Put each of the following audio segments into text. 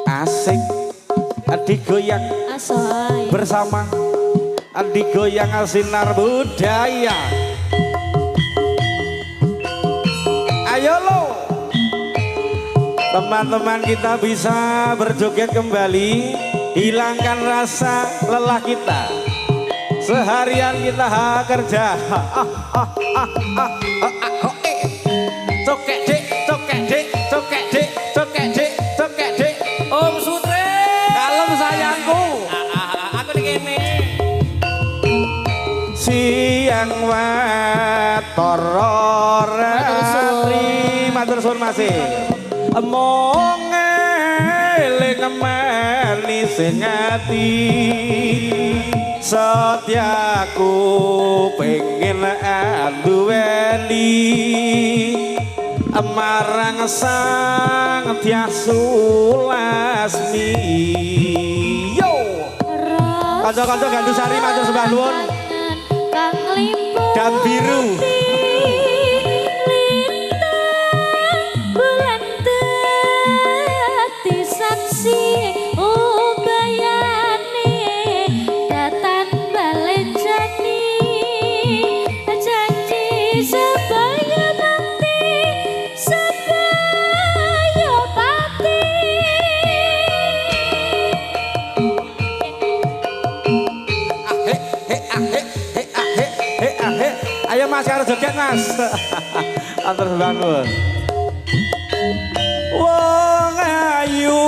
Asik digoyang bersama digoyang sinar budaya. Ayo lo teman-teman, kita bisa berjoget kembali, hilangkan rasa lelah kita. Seharian kita kerja. Cokek dek, cokek dek, cokek dek, cokek dek, cokek dek. Om Sutre, kalem sayangku. aku di kene. Siang wator ratri, matur suwun masih. Mong eling manis ngati, setiaku pengen anduweni marang sang Tiasu Lasmi. Yo kanca-kanca Gandusari matur sembah nuwun. Dan biru Mas karo joget Mas. Antar bangun. Wong ayu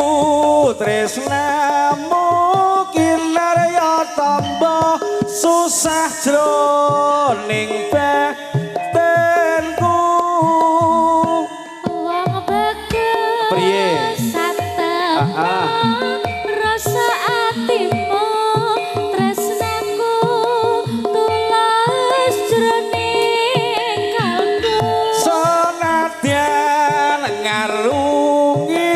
tresnamu kinarya tamba susah jroning batenku. Wong bagus priye? Rasa atimu tresnaku tulus jroning kalbu. Senadyan ngarungi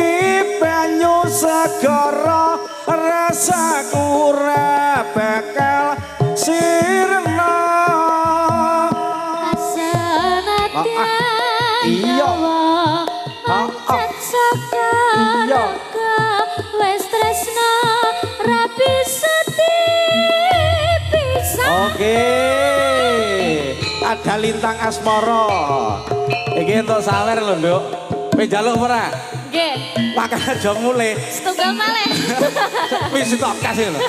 banyu segara, rasaku ora bakal sirna. Senadyan iya pancet segara wis tresna rapi setipisan. Oke, ada lintang asmara. Iki entuk sawer lho, Nduk. Kowe njaluk ora? Nggih. Makan aja mulai. Setunggal malih. Wis tok kasih lho.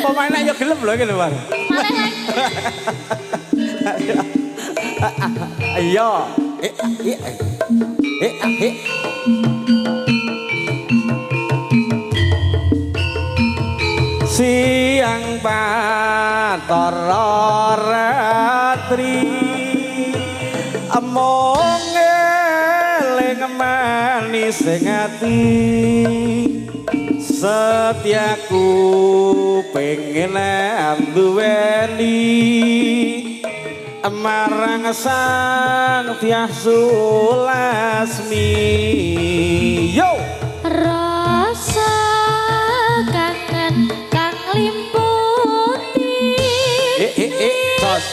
Pemainnya yo gelem lho iki lho, Mas. Malih lagi. Ayo. Siang patara ratri, among eling manis ngati, setiaku pengen anduweni marang sang Tiasu Lasmi. Yo Rasa kangen kang limputi tos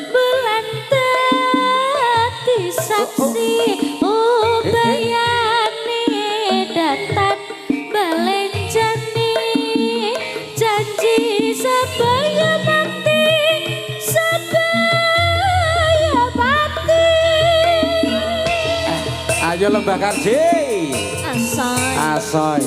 bulan dadi saksi ubayane datan balenjani janji sebaya nanti sebaya pati. ayo Lembah Karji Asoy asoy.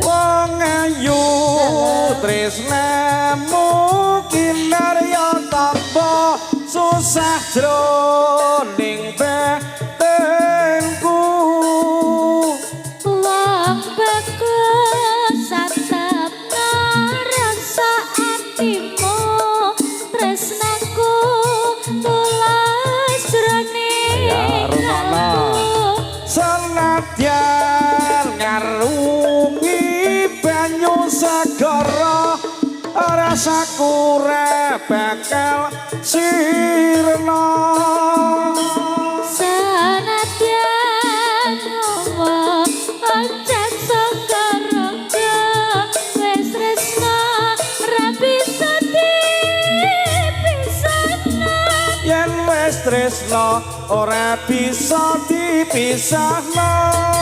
Wong ayu tresnamu kinarya tamba susah jroning batenku. wong bagus satepna rasa atimu tresnaku tulus jroning Ya, rumakna. kalbu. Senadyan ngarungi banyu segara, rasaku ora bakal sirna. Senadyan ngomong oncet segara wis tresna rapi setipisan. wis tresno ora bisa dipisahno